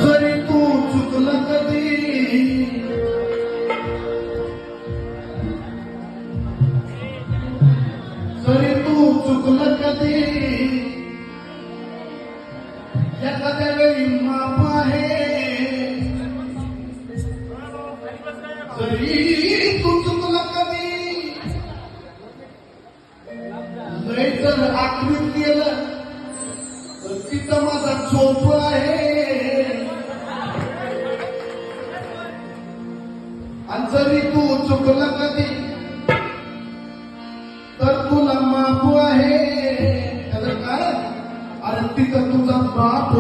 जरी तू चुकला कधी जरी तू चुकला कधी एखाद्या वेळी माफ आहे जरी तू चुकला कधी लय जर आठवीत गेलं तर तिथं माझा झोप आहे आणि जरी तू चुकला कधी तर तुला माफ आहे त्याचं काय अरे तिथं तुझा बाप